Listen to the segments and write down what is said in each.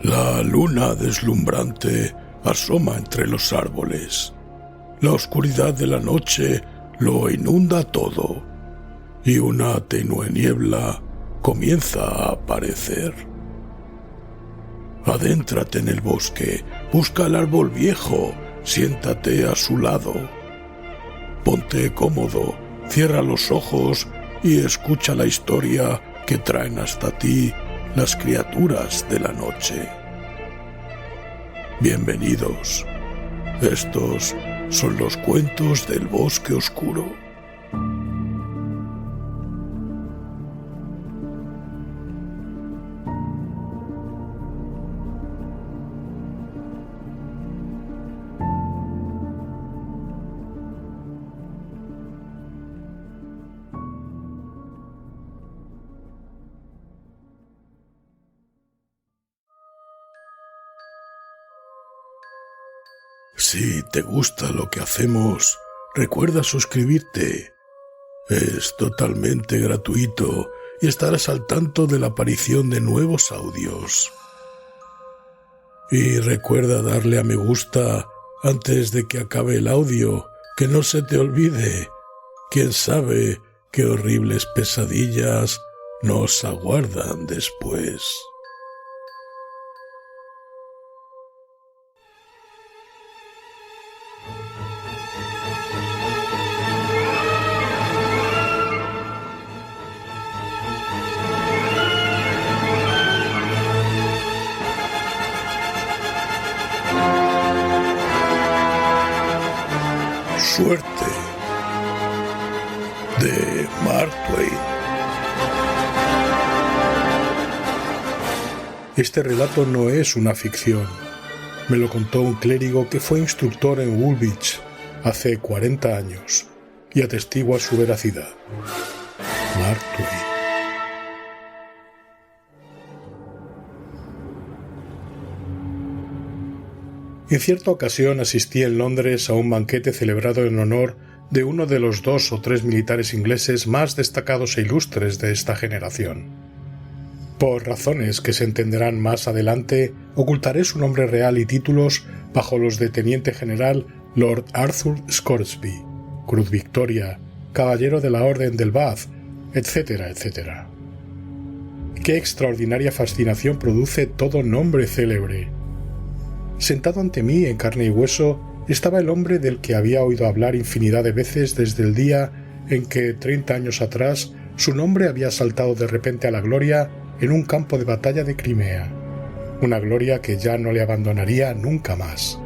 La luna deslumbrante asoma entre los árboles. La oscuridad de la noche lo inunda todo, y una tenue niebla comienza a aparecer. Adéntrate en el bosque, busca el árbol viejo, siéntate a su lado. Ponte cómodo, cierra los ojos y escucha la historia que traen hasta ti las criaturas de la noche. Bienvenidos. Estos son los cuentos del bosque oscuro. Si te gusta lo que hacemos, recuerda suscribirte. Es totalmente gratuito y estarás al tanto de la aparición de nuevos audios. Y recuerda darle a me gusta antes de que acabe el audio, que no se te olvide. Quién sabe qué horribles pesadillas nos aguardan después. Suerte, de Mark Twain. Este relato no es una ficción. Me lo contó un clérigo que fue instructor en Woolwich hace 40 años y atestigua su veracidad. Mark Twain. En cierta ocasión asistí en Londres a un banquete celebrado en honor de uno de los 2 o 3 militares ingleses más destacados e ilustres de esta generación. Por razones que se entenderán más adelante, ocultaré su nombre real y títulos bajo los de Teniente General Lord Arthur Scoresby, Cruz Victoria, Caballero de la Orden del Bath, etcétera, etcétera. Qué extraordinaria fascinación produce todo nombre célebre. Sentado ante mí en carne y hueso estaba el hombre del que había oído hablar infinidad de veces desde el día en que, 30 años atrás, su nombre había saltado de repente a la gloria en un campo de batalla de Crimea, una gloria que ya no le abandonaría nunca más.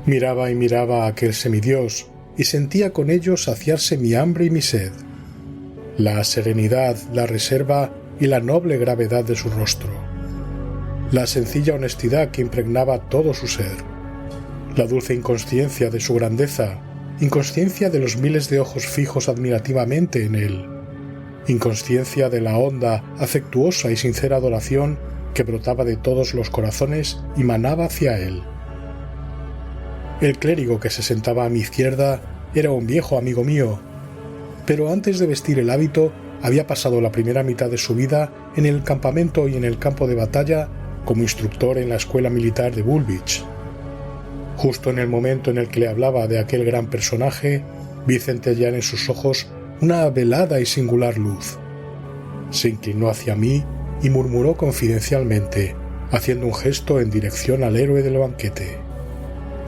Miraba y miraba a aquel semidios y sentía con ello saciarse mi hambre y mi sed. La serenidad, la reserva y la noble gravedad de su rostro. La sencilla honestidad que impregnaba todo su ser, la dulce inconsciencia de su grandeza, inconsciencia de los miles de ojos fijos admirativamente en él, inconsciencia de la honda, afectuosa y sincera adoración que brotaba de todos los corazones y manaba hacia él. El clérigo que se sentaba a mi izquierda era un viejo amigo mío, pero antes de vestir el hábito había pasado la primera mitad de su vida en el campamento y en el campo de batalla como instructor en la escuela militar de Woolwich. Justo en el momento en el que le hablaba de aquel gran personaje, vi centellear en sus ojos una velada y singular luz. Se inclinó hacia mí y murmuró confidencialmente, haciendo un gesto en dirección al héroe del banquete.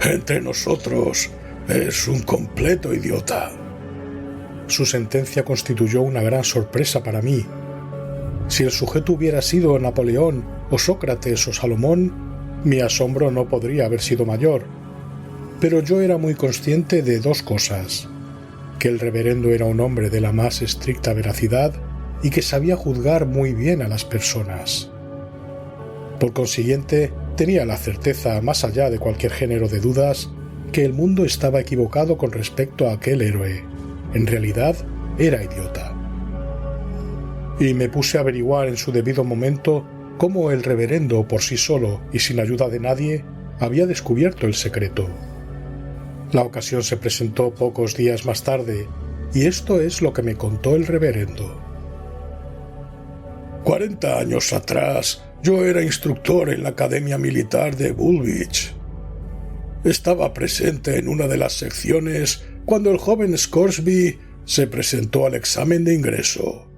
«Entre nosotros es un completo idiota». Su sentencia constituyó una gran sorpresa para mí. Si el sujeto hubiera sido Napoleón, o Sócrates o Salomón, mi asombro no podría haber sido mayor. Pero yo era muy consciente de 2 cosas: que el reverendo era un hombre de la más estricta veracidad y que sabía juzgar muy bien a las personas. Por consiguiente, tenía la certeza, más allá de cualquier género de dudas, que el mundo estaba equivocado con respecto a aquel héroe. En realidad, era idiota. Y me puse a averiguar en su debido momento cómo el reverendo, por sí solo y sin ayuda de nadie, había descubierto el secreto. La ocasión se presentó pocos días más tarde, y esto es lo que me contó el reverendo. 40 años atrás Yo era instructor en la Academia Militar de Woolwich. Estaba presente en una de las secciones cuando el joven Scoresby se presentó al examen de ingreso.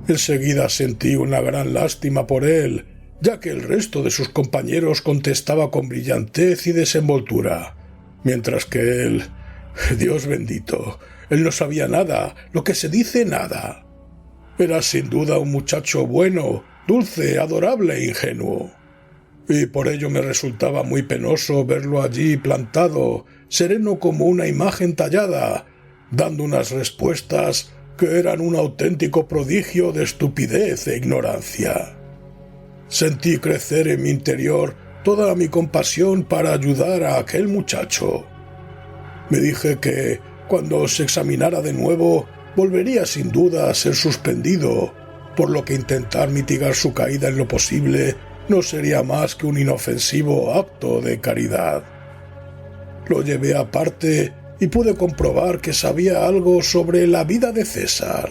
Enseguida sentí una gran lástima por él, ya que el resto de sus compañeros contestaba con brillantez y desenvoltura, mientras que él, Dios bendito, él no sabía nada, lo que se dice nada. Era sin duda un muchacho bueno, dulce, adorable e ingenuo. Y por ello me resultaba muy penoso verlo allí plantado, sereno como una imagen tallada, dando unas respuestas que eran un auténtico prodigio de estupidez e ignorancia. Sentí crecer en mi interior toda mi compasión para ayudar a aquel muchacho. Me dije que, cuando se examinara de nuevo, volvería sin duda a ser suspendido, por lo que intentar mitigar su caída en lo posible no sería más que un inofensivo acto de caridad. Lo llevé aparte y pude comprobar que sabía algo sobre la vida de César.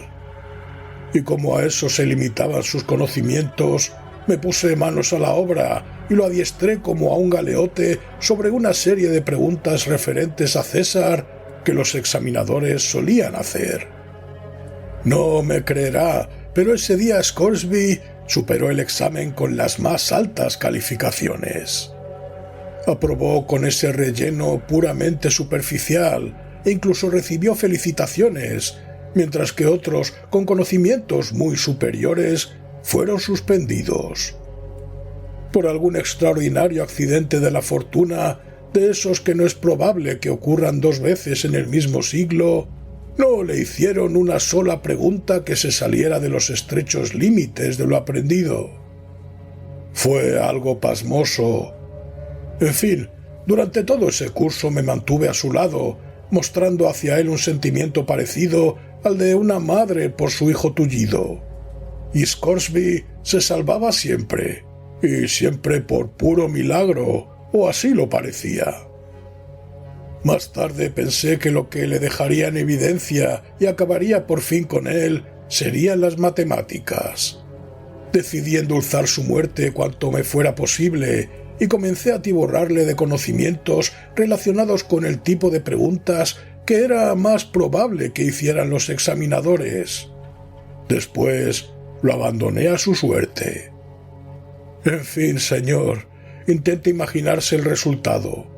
Y como a eso se limitaban sus conocimientos, me puse manos a la obra y lo adiestré como a un galeote sobre una serie de preguntas referentes a César que los examinadores solían hacer. No me creerá, pero ese día Scoresby superó el examen con las más altas calificaciones. Aprobó con ese relleno puramente superficial e incluso recibió felicitaciones, mientras que otros, con conocimientos muy superiores, fueron suspendidos. Por algún extraordinario accidente de la fortuna, de esos que no es probable que ocurran 2 veces en el mismo siglo, no le hicieron una sola pregunta que se saliera de los estrechos límites de lo aprendido. Fue algo pasmoso. En fin, durante todo ese curso me mantuve a su lado, mostrando hacia él un sentimiento parecido al de una madre por su hijo tullido. Y Scoresby se salvaba siempre, y siempre por puro milagro, o así lo parecía. Más tarde pensé que lo que le dejaría en evidencia y acabaría por fin con él serían las matemáticas. Decidí endulzar su muerte cuanto me fuera posible y comencé a atiborrarle de conocimientos relacionados con el tipo de preguntas que era más probable que hicieran los examinadores. Después lo abandoné a su suerte. En fin, señor, intente imaginarse el resultado.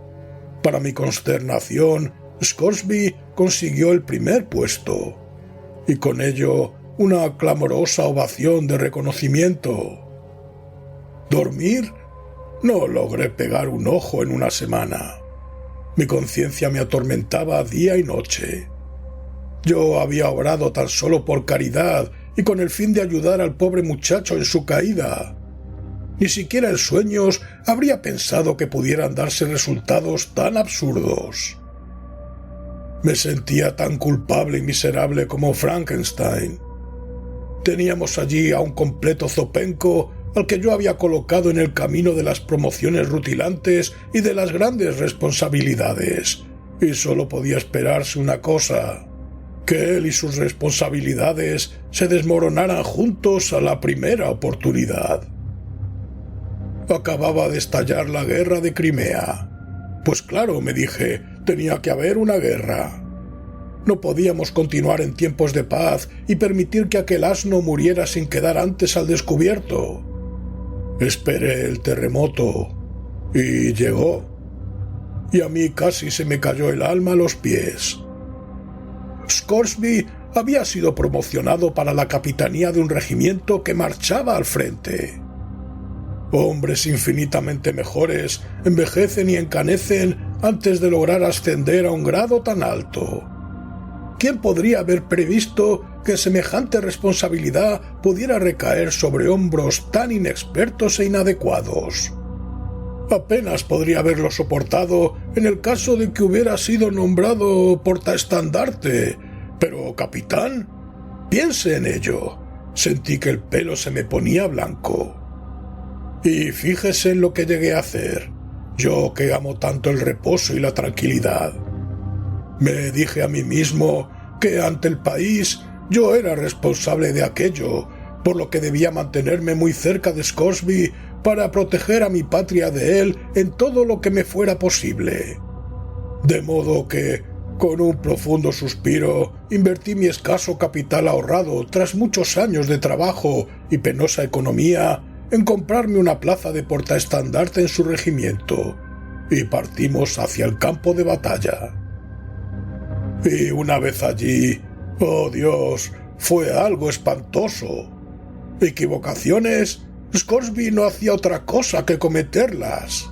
Para mi consternación, Scoresby consiguió el primer puesto, y con ello una clamorosa ovación de reconocimiento. ¿Dormir? No logré pegar un ojo en una semana. Mi conciencia me atormentaba día y noche. Yo había obrado tan solo por caridad y con el fin de ayudar al pobre muchacho en su caída. Ni siquiera en sueños habría pensado que pudieran darse resultados tan absurdos. Me sentía tan culpable y miserable como Frankenstein. Teníamos allí a un completo zopenco al que yo había colocado en el camino de las promociones rutilantes y de las grandes responsabilidades, y solo podía esperarse una cosa: que él y sus responsabilidades se desmoronaran juntos a la primera oportunidad. Acababa de estallar la guerra de Crimea. Pues claro, me dije, tenía que haber una guerra. No podíamos continuar en tiempos de paz y permitir que aquel asno muriera sin quedar antes al descubierto. Esperé el terremoto y llegó. Y a mí casi se me cayó el alma a los pies. Scoresby había sido promocionado para la capitanía de un regimiento que marchaba al frente. Hombres infinitamente mejores envejecen y encanecen antes de lograr ascender a un grado tan alto. ¿Quién podría haber previsto que semejante responsabilidad pudiera recaer sobre hombros tan inexpertos e inadecuados? Apenas podría haberlo soportado en el caso de que hubiera sido nombrado portaestandarte, pero capitán, piense en ello. Sentí que el pelo se me ponía blanco. Y fíjese en lo que llegué a hacer, yo que amo tanto el reposo y la tranquilidad. Me dije a mí mismo que ante el país yo era responsable de aquello, por lo que debía mantenerme muy cerca de Scoresby para proteger a mi patria de él en todo lo que me fuera posible. De modo que, con un profundo suspiro, invertí mi escaso capital ahorrado tras muchos años de trabajo y penosa economía en comprarme una plaza de portaestandarte en su regimiento, y partimos hacia el campo de batalla. Y una vez allí, ¡oh Dios!, fue algo espantoso. Equivocaciones, Scoresby no hacía otra cosa que cometerlas.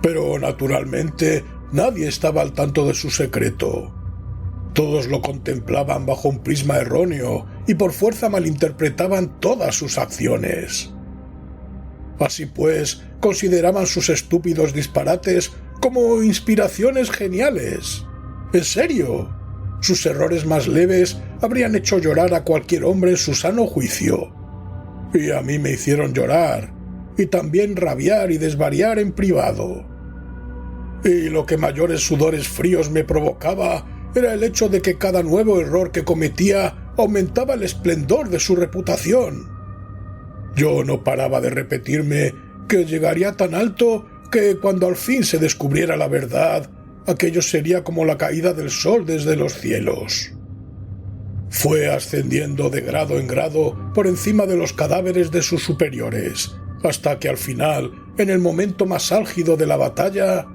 Pero naturalmente nadie estaba al tanto de su secreto. Todos lo contemplaban bajo un prisma erróneo y por fuerza malinterpretaban todas sus acciones. Así pues, consideraban sus estúpidos disparates como inspiraciones geniales. ¿En serio? Sus errores más leves habrían hecho llorar a cualquier hombre en su sano juicio. Y a mí me hicieron llorar, y también rabiar y desvariar en privado. Y lo que mayores sudores fríos me provocaba era el hecho de que cada nuevo error que cometía aumentaba el esplendor de su reputación. Yo no paraba de repetirme que llegaría tan alto que cuando al fin se descubriera la verdad, aquello sería como la caída del sol desde los cielos. Fue ascendiendo de grado en grado por encima de los cadáveres de sus superiores, hasta que al final, en el momento más álgido de la batalla,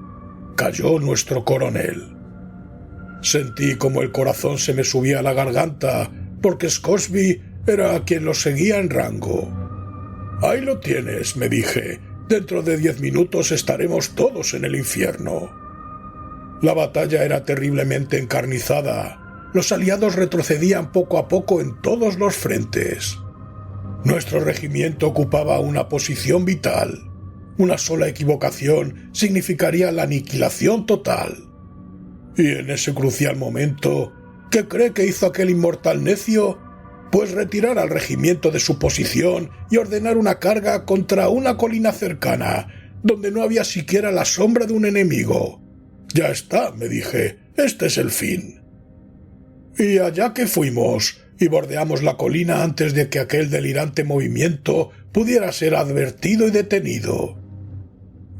cayó nuestro coronel. Sentí como el corazón se me subía a la garganta, porque Scoresby era quien lo seguía en rango. «Ahí lo tienes», me dije. «Dentro de 10 minutos estaremos todos en el infierno». La batalla era terriblemente encarnizada. Los aliados retrocedían poco a poco en todos los frentes. Nuestro regimiento ocupaba una posición vital. Una sola equivocación significaría la aniquilación total. Y en ese crucial momento, ¿qué cree que hizo aquel inmortal necio? Pues retirar al regimiento de su posición y ordenar una carga contra una colina cercana, donde no había siquiera la sombra de un enemigo. «Ya está», me dije, «este es el fin». Y allá que fuimos, y bordeamos la colina antes de que aquel delirante movimiento pudiera ser advertido y detenido.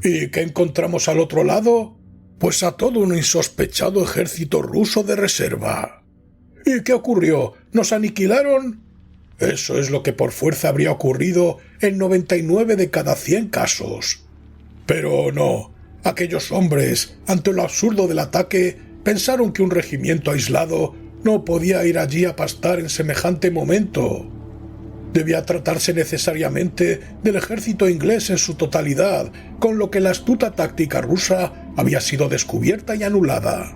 ¿Y qué encontramos al otro lado? Pues a todo un insospechado ejército ruso de reserva. ¿Y qué ocurrió? ¿Nos aniquilaron? Eso es lo que por fuerza habría ocurrido en 99 de cada 100 casos. Pero no, aquellos hombres, ante lo absurdo del ataque, pensaron que un regimiento aislado no podía ir allí a pastar en semejante momento. Debía tratarse necesariamente del ejército inglés en su totalidad, con lo que la astuta táctica rusa había sido descubierta y anulada.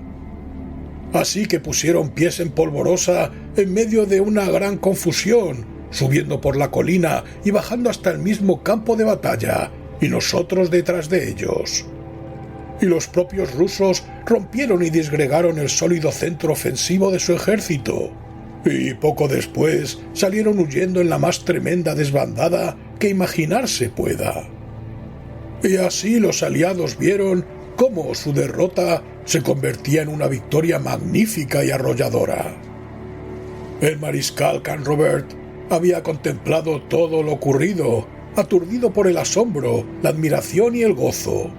Así que pusieron pies en polvorosa en medio de una gran confusión, subiendo por la colina y bajando hasta el mismo campo de batalla, y nosotros detrás de ellos. Y los propios rusos rompieron y disgregaron el sólido centro ofensivo de su ejército, y poco después salieron huyendo en la más tremenda desbandada que imaginarse pueda. Y así los aliados vieron cómo su derrota se convertía en una victoria magnífica y arrolladora. El mariscal Canrobert había contemplado todo lo ocurrido, aturdido por el asombro, la admiración y el gozo,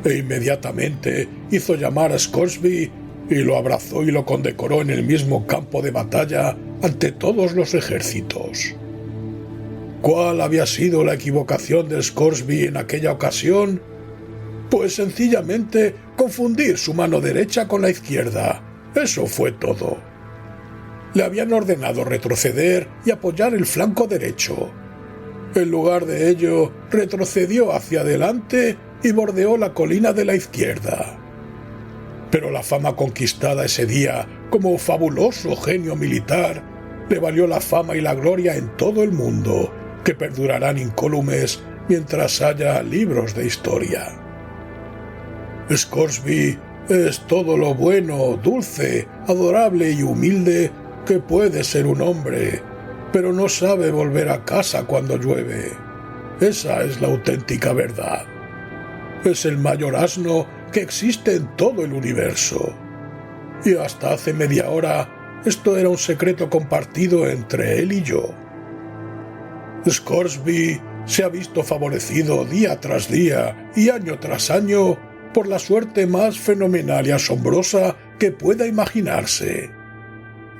e inmediatamente hizo llamar a Scoresby y lo abrazó y lo condecoró en el mismo campo de batalla ante todos los ejércitos. ¿Cuál había sido la equivocación de Scoresby en aquella ocasión? Pues sencillamente confundir su mano derecha con la izquierda. Eso fue todo. Le habían ordenado retroceder y apoyar el flanco derecho. En lugar de ello, retrocedió hacia adelante y bordeó la colina de la izquierda. Pero la fama conquistada ese día como fabuloso genio militar le valió la fama y la gloria en todo el mundo, que perdurarán incólumes mientras haya libros de historia. Scoresby es todo lo bueno, dulce, adorable y humilde que puede ser un hombre, pero no sabe volver a casa cuando llueve. Esa es la auténtica verdad. Es el mayor asno que existe en todo el universo. Y hasta hace media hora esto era un secreto compartido entre él y yo. Scoresby se ha visto favorecido día tras día y año tras año por la suerte más fenomenal y asombrosa que pueda imaginarse.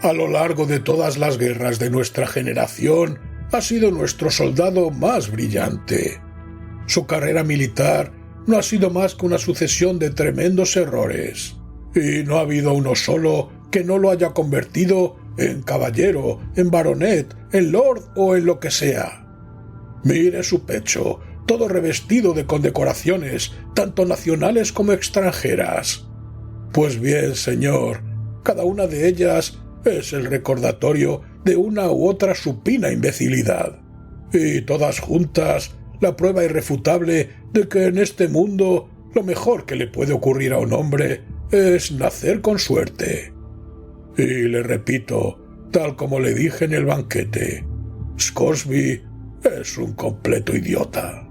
A lo largo de todas las guerras de nuestra generación, ha sido nuestro soldado más brillante. Su carrera militar no ha sido más que una sucesión de tremendos errores, y no ha habido uno solo que no lo haya convertido en caballero, en baronet, en lord o en lo que sea. Mire su pecho, todo revestido de condecoraciones, tanto nacionales como extranjeras. Pues bien, señor, cada una de ellas es el recordatorio de una u otra supina imbecilidad, y todas juntas la prueba irrefutable de que en este mundo lo mejor que le puede ocurrir a un hombre es nacer con suerte. Y le repito, tal como le dije en el banquete, Scoresby es un completo idiota.